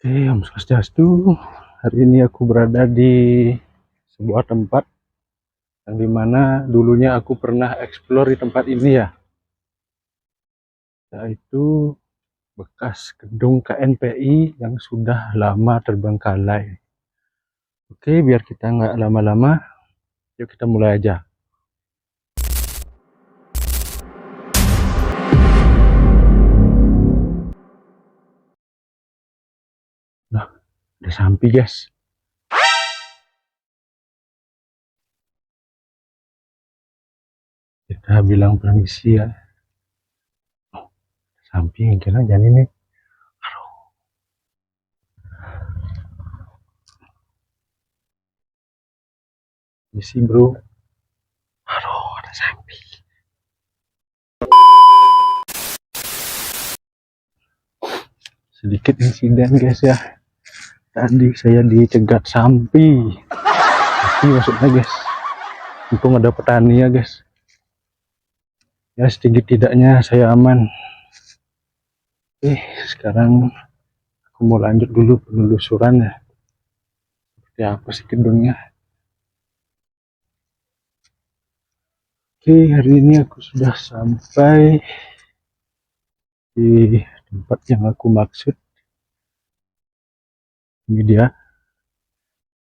Oke, Om Swastiastu. Hari ini aku berada di sebuah tempat yang dimana dulunya aku pernah eksplor di tempat ini ya, yaitu bekas gedung KNPI yang sudah lama terbengkalai. Oke, biar kita nggak lama-lama, yuk kita mulai aja. Nah, udah sampai guys. Kita bilang permisi ya. Oh, samping kira jangan ini. Permisi bro. Aduh, ada samping. Sedikit insiden guys ya. Tadi saya dicegat sapi maksudnya guys. Untung ada petani ya guys. Ya sedikit tidaknya saya aman. Sekarang aku mau lanjut dulu penelusuran ya. Seperti apa sih gedungnya. Hari ini aku sudah sampai di tempat yang aku maksud. Ini dia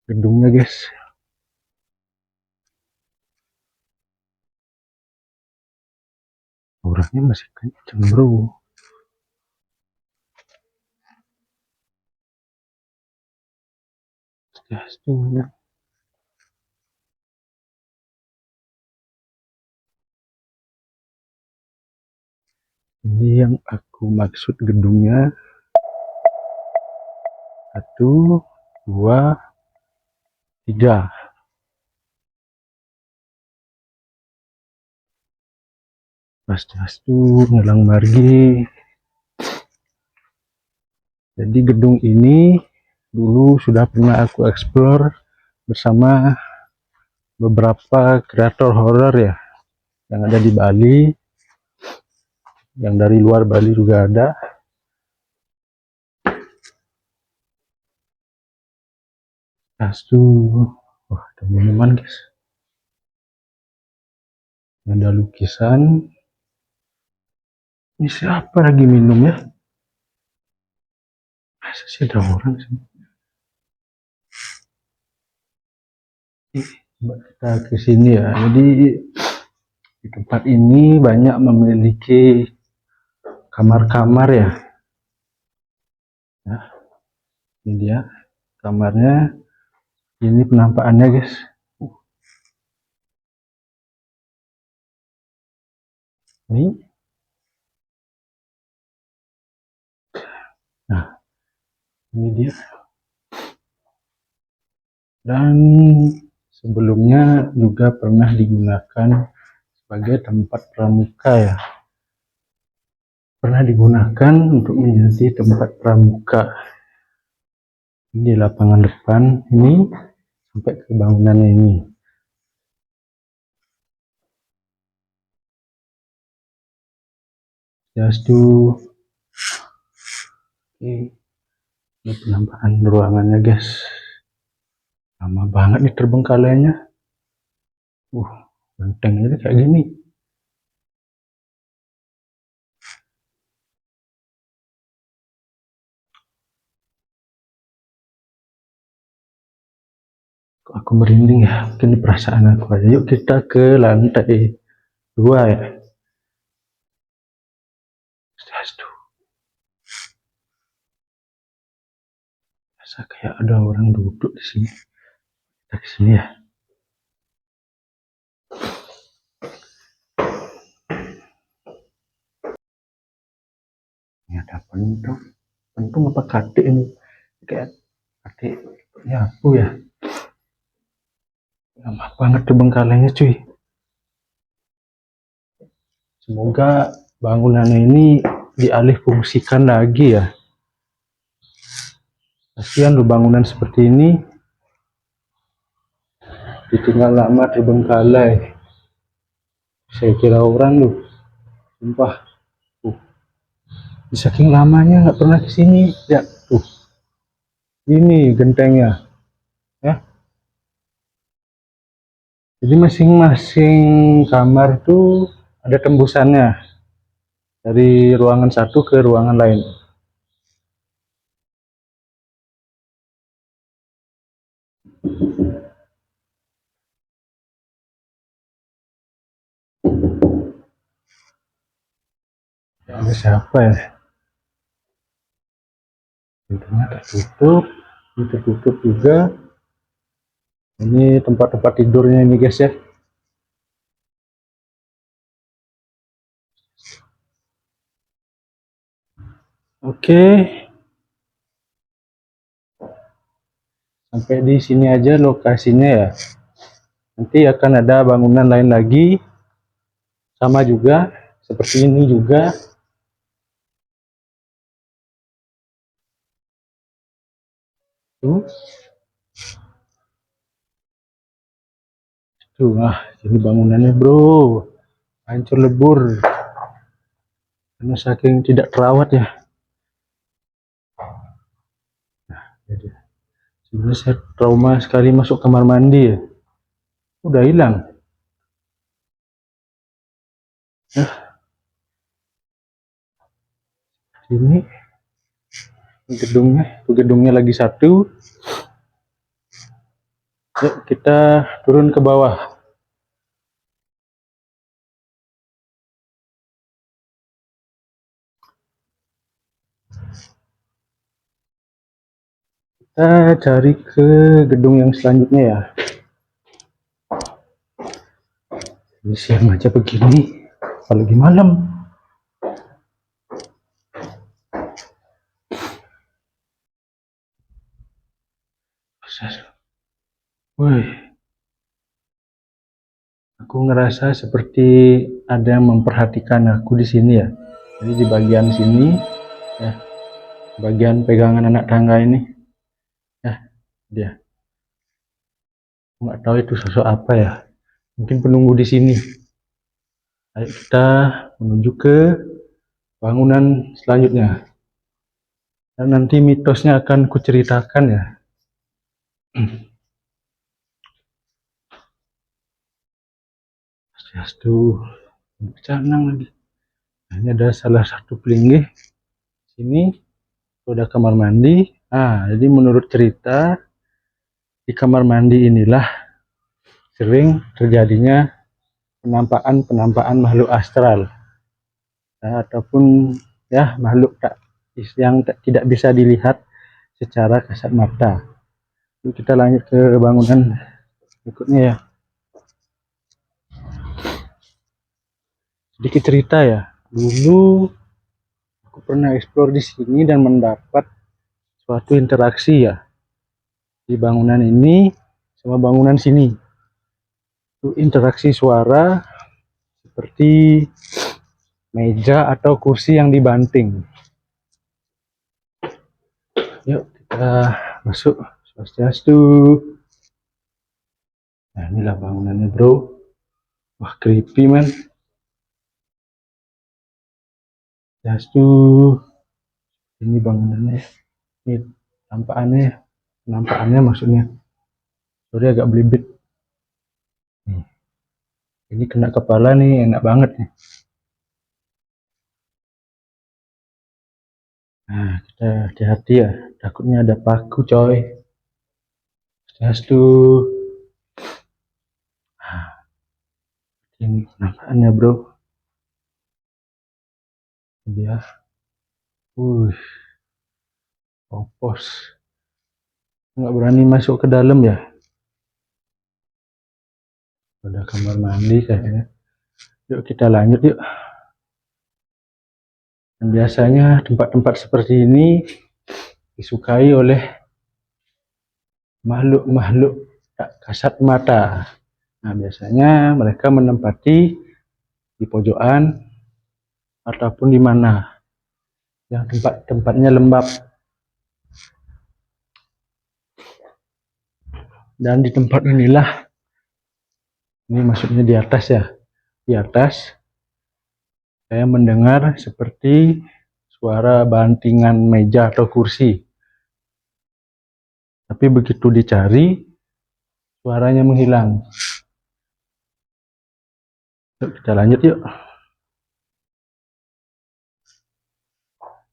gedungnya guys. Orangnya masih kenceng bro. Ini yang aku maksud gedungnya. 1, 2, 3. Swastiastu, ngelang margi. Jadi gedung ini dulu sudah pernah aku explore bersama beberapa kreator horor ya yang ada di Bali, yang dari luar Bali juga ada. Wah, ada minuman guys, ada lukisan. Ini siapa lagi minum ya? Masa sih ada orang sih? Coba kita ke sini ya. Jadi di tempat ini banyak memiliki kamar-kamar ya. Nah, ini dia kamarnya. Ini penampakannya guys. Ini. Nah, ini dia. Dan sebelumnya juga pernah digunakan sebagai tempat pramuka ya. Pernah digunakan untuk menjadi tempat pramuka. Ini lapangan depan ini sampai ke bangunannya ini. Swastiastu. Ini penampakan ruangannya guys. Lama banget nih terbengkalainya. Benteng ini kayak gini. Kok aku merinding ya, mungkin perasaan aku aja. Yuk kita ke lantai 2 ya. Swastiastu. Rasa kayak ada orang duduk di sini. Kita ke sini ya. Ini ada pentung apa katik ini? Kayak katiknya aku ya. Lama banget terbengkalainya cuy. Semoga bangunannya ini dialih fungsikan lagi ya. Kasihan loh bangunan seperti ini ditinggal lama terbengkalai. Saya kira orang loh, sumpah. Di saking lamanya nggak pernah kesini ya. Ini gentengnya, ya. Jadi masing-masing kamar tuh ada tembusannya dari ruangan satu ke ruangan lain. Ada siapa ya? Pintunya tertutup, ini tertutup juga. Ini tempat-tempat tidurnya ini guys ya. Oke, sampai di sini aja lokasinya ya. Nanti akan ada bangunan lain lagi, sama juga seperti ini juga. Tuh, ini bangunannya bro, hancur lebur karena saking tidak terawat ya. Jadi sebenarnya saya trauma sekali masuk kamar mandi ya, udah hilang. Ini gedungnya lagi satu. Yuk kita turun ke bawah. Kita cari ke gedung yang selanjutnya ya. Ini siang aja begini, apalagi malam. Wih, aku ngerasa seperti ada yang memperhatikan aku di sini ya. Jadi di bagian sini, ya, bagian pegangan anak tangga ini, ya, dia. Aku nggak tahu itu sosok apa ya. Mungkin penunggu di sini. Ayo kita menuju ke bangunan selanjutnya. Dan nanti mitosnya akan kuceritakan ya. Swastiastu, canang lagi. Nah, ini ada salah satu pelinggih. Sini ada kamar mandi. Jadi menurut cerita di kamar mandi inilah sering terjadinya penampakan makhluk astral, ataupun ya makhluk yang tidak bisa dilihat secara kasat mata. Lalu kita lanjut ke bangunan berikutnya ya. Sedikit cerita ya, dulu aku pernah eksplor di sini dan mendapat suatu interaksi ya di bangunan ini sama bangunan sini. Itu interaksi suara seperti meja atau kursi yang dibanting. Yuk kita masuk. Swastiastu. Nah inilah bangunannya bro. Wah creepy man. Swastiastu. Ini bangunannya. Ini penampakannya maksudnya. Sorry agak belibet. Ini kena kepala nih, enak banget nih. Nah, kita hati-hati ya, takutnya ada paku coy. Swastiastu. Ini penampakannya bro. Dia, opos. Nggak berani masuk ke dalam ya. Ada kamar mandi kayaknya. Yuk kita lanjut yuk. Dan biasanya tempat-tempat seperti ini disukai oleh makhluk-makhluk tak kasat mata. Nah biasanya mereka menempati di pojokan ataupun di mana yang tempatnya lembab. Dan di tempat inilah, ini maksudnya di atas ya, di atas saya mendengar seperti suara bantingan meja atau kursi. Tapi begitu dicari, suaranya menghilang. Yuk, kita lanjut yuk.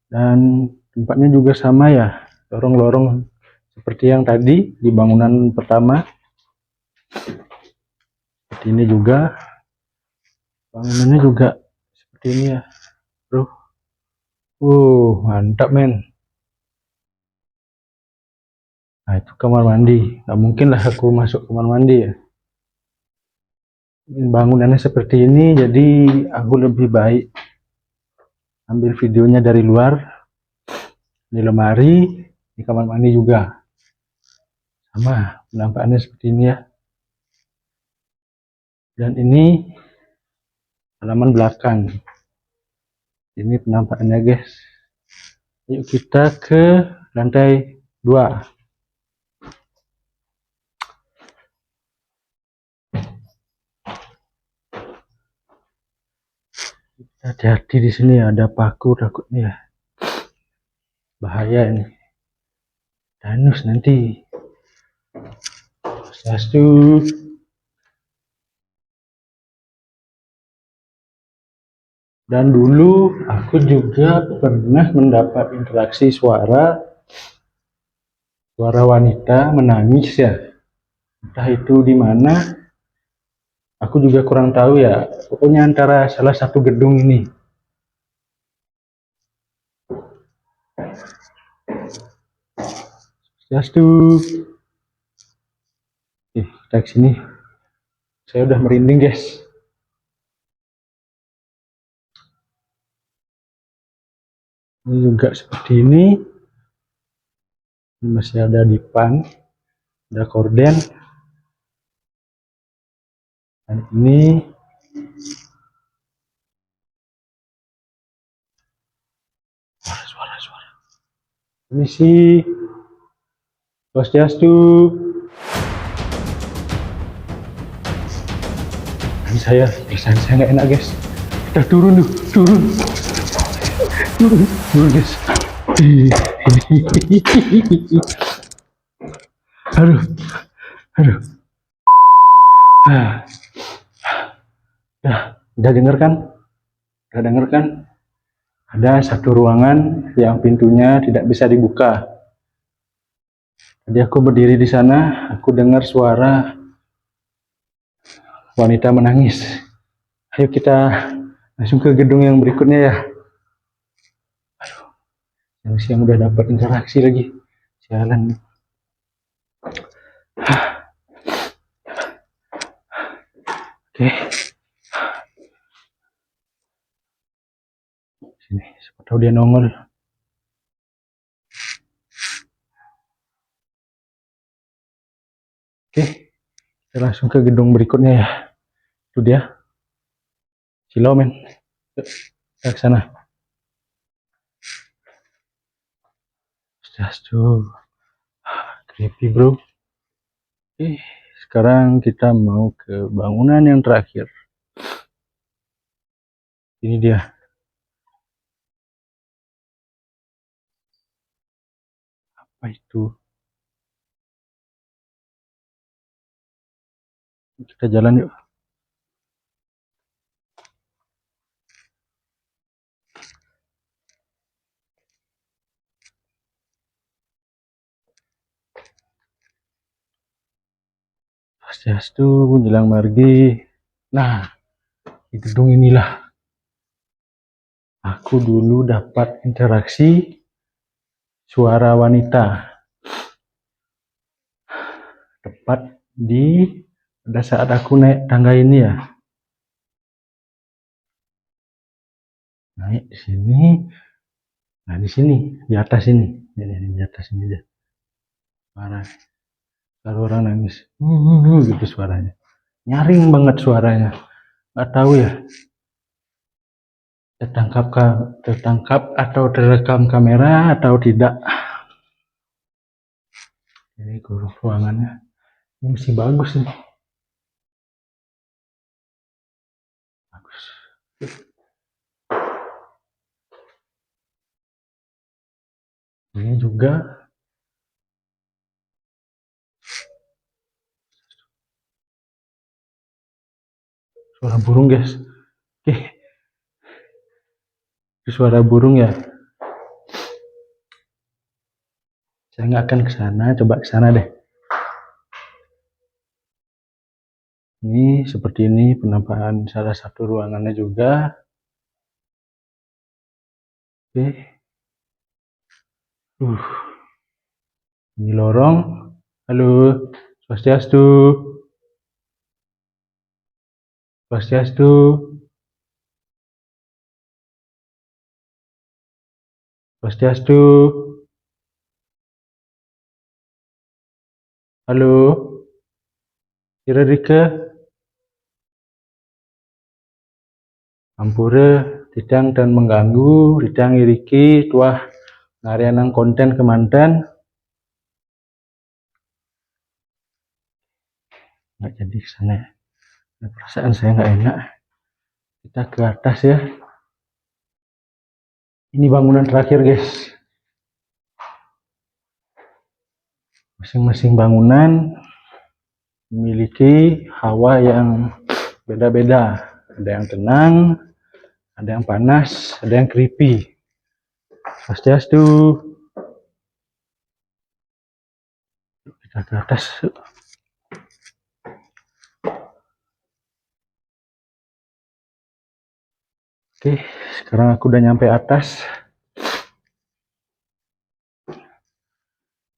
Dan tempatnya juga sama ya, lorong-lorong seperti yang tadi di bangunan pertama. Seperti ini juga, bangunannya juga seperti ini ya bro. Mantap men. Nah itu kamar mandi, nggak mungkin lah aku masuk kamar mandi ya. Bangunannya seperti ini, jadi aku lebih baik ambil videonya dari luar, di lemari, di kamar mandi juga. Sama, penampakannya seperti ini ya. Dan ini halaman belakang. Ini penampakannya guys. Yuk kita ke lantai 2. Hati-hati di sini ada paku takutnya ya. Bahaya ini. Danus nanti. Swastiastu. Dan dulu aku juga pernah mendapat interaksi suara wanita menangis ya. Entah itu di mana, aku juga kurang tahu ya. Pokoknya antara salah satu gedung ini. Swastiastu. Kita ke sini. Saya udah merinding guys. Ini juga seperti ini. Ini masih ada dipan, ada korden. Dan ini suara. Ini sih Swastiastu. Perasaan saya nggak enak guys. Kita turun guys. Aduh. Udah denger kan? Ada satu ruangan yang pintunya tidak bisa dibuka. Tadi aku berdiri di sana, aku dengar suara wanita menangis. Ayo kita langsung ke gedung yang berikutnya ya. Aduh, siang udah dapat interaksi lagi. Sialan. Oke. Sini, siapa tahu dia nongol. Oke, kita langsung ke gedung berikutnya ya. Itu dia. Silau men. Kita ke sana. Just tuh. Creepy bro. Oke, sekarang kita mau ke bangunan yang terakhir. Ini dia. Apa itu? Kita jalan yuk. Swastiastu, menjelang margi. Nah, di gedung inilah aku dulu dapat interaksi suara wanita. Tepat pada saat aku naik tangga ini ya. Naik di sini. Nah, di sini, di atas ini. Ini di atas ini dia. Suara orang nangis. Gitu suaranya. Nyaring banget suaranya. Nggak tahu ya. Tertangkap atau terekam kamera atau tidak. Ini ruangannya. Ini masih bagus nih. Bagus. Ini juga Suara burung guys. Oke, itu suara burung ya. Saya nggak akan ke sana, coba ke sana deh. Ini seperti ini penampakan salah satu ruangannya juga. Oke. Ini lorong. Halo, swastiastu. Swastiastu. Swastiastu. Halo. Kira Rike. Ampura, tidang dan mengganggu, tidang iriki, tuah ngarianang konten kemanten. Nggak jadi ke sana. Perasaan saya nggak enak. Kita ke atas ya. Ini bangunan terakhir guys. Masing-masing bangunan memiliki hawa yang beda-beda. Ada yang tenang, ada yang panas, ada yang creepy. Swastiastu. Kita ke atas. Oke, sekarang aku udah nyampe atas.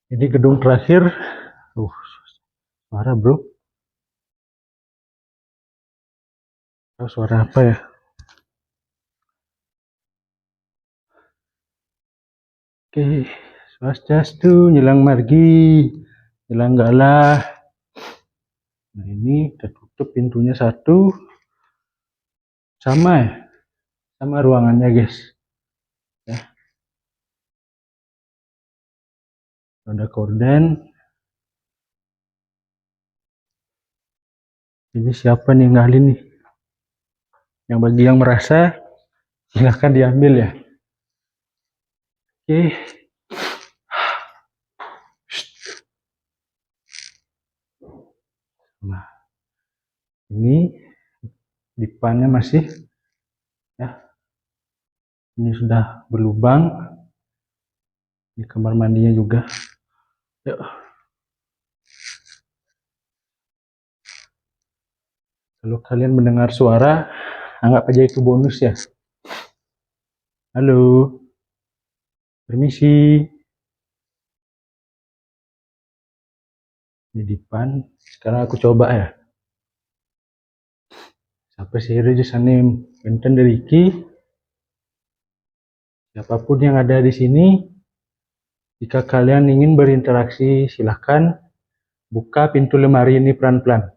Ini gedung terakhir. Suara bro. Suara apa ya? Oke, swastiastu, nyelang margi, nyelang galah. Nah ini kita tutup pintunya satu. Sama ya, sama ruangannya guys. Ya. Ada korden. Ini siapa nih ninggalin nih? Yang bagi yang merasa, silahkan diambil ya. Oke. Nah, ini dipannya masih ya. Ini sudah berlubang. Di kamar mandinya juga. Yuk. Kalau kalian mendengar suara, anggap aja itu bonus ya. Halo. Permisi. Ini dipan. Sekarang aku coba ya. Sampai sihir di sana benten dari Iki. Siapapun yang ada di sini, jika kalian ingin berinteraksi, silahkan buka pintu lemari ini pelan-pelan.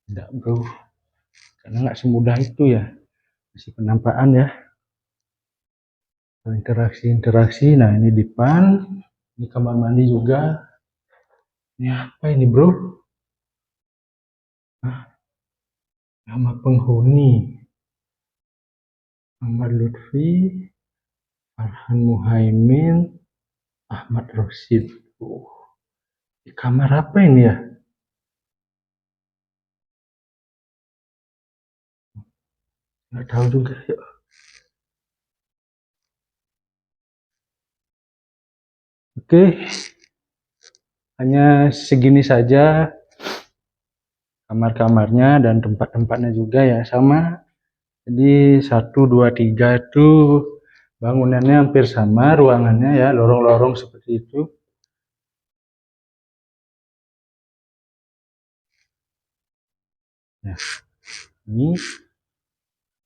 Tidak bro, karena nggak semudah itu ya. Masih penampakan ya. Interaksi. Nah ini dipan, ini kamar mandi juga. Ini apa ini bro? Nama penghuni Ahmad Lutfi, Farhan Muhaimin, Ahmad Rosid. Di kamar apa ini ya? Nggak tahu juga. Yuk. Oke, hanya segini saja kamar-kamarnya dan tempat-tempatnya juga ya sama. Jadi 1, 2, 3 itu bangunannya hampir sama, ruangannya ya lorong-lorong seperti itu. Nah, ini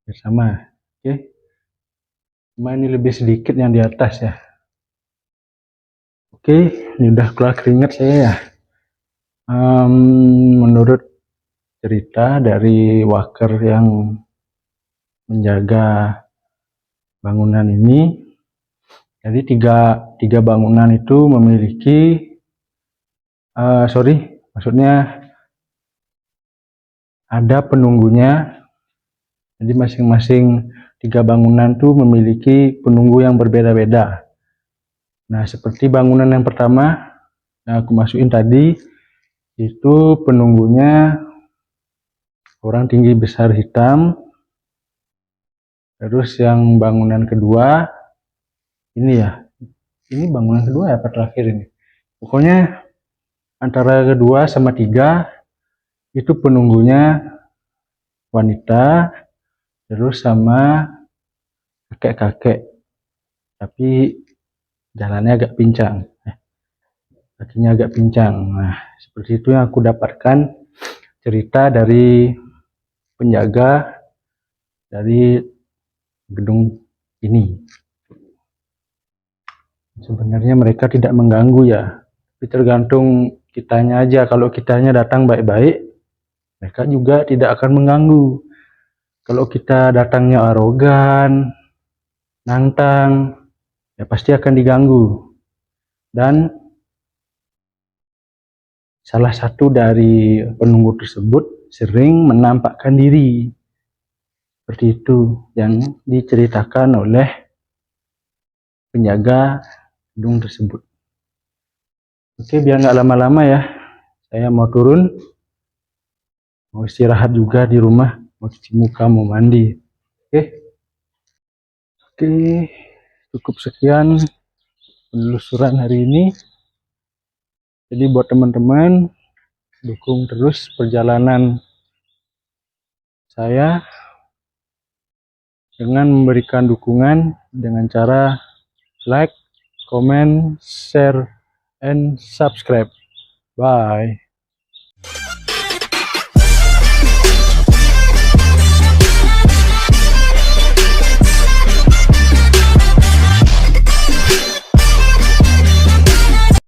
sama, oke. Cuma ini lebih sedikit yang di atas ya. Oke, ini udah keluar keringat saya ya. Menurut cerita dari worker yang menjaga bangunan ini, jadi tiga bangunan itu memiliki, maksudnya ada penunggunya. Jadi masing-masing tiga bangunan tuh memiliki penunggu yang berbeda-beda. Nah, seperti bangunan yang pertama yang aku masukin tadi, itu penunggunya orang tinggi besar hitam. Terus yang bangunan kedua, ini ya, ini bangunan kedua ya apa terakhir ini? Pokoknya antara kedua sama tiga, itu penunggunya wanita, terus sama kakek-kakek, tapi jalannya agak pincang, kakinya agak pincang. Nah, seperti itu yang aku dapatkan cerita dari penjaga dari gedung ini. Sebenarnya mereka tidak mengganggu ya, tapi tergantung kitanya aja. Kalau kitanya datang baik-baik, mereka juga tidak akan mengganggu. Kalau kita datangnya arogan, nantang, ya pasti akan diganggu. Dan salah satu dari penunggu tersebut sering menampakkan diri. Seperti itu yang diceritakan oleh penjaga gedung tersebut. Oke, biar nggak lama-lama ya, saya mau turun, mau istirahat juga di rumah, mau cuci muka, mau mandi. Oke, cukup sekian penelusuran hari ini. Jadi buat teman-teman, dukung terus perjalanan saya dengan memberikan dukungan dengan cara like, comment, share, and subscribe. Bye.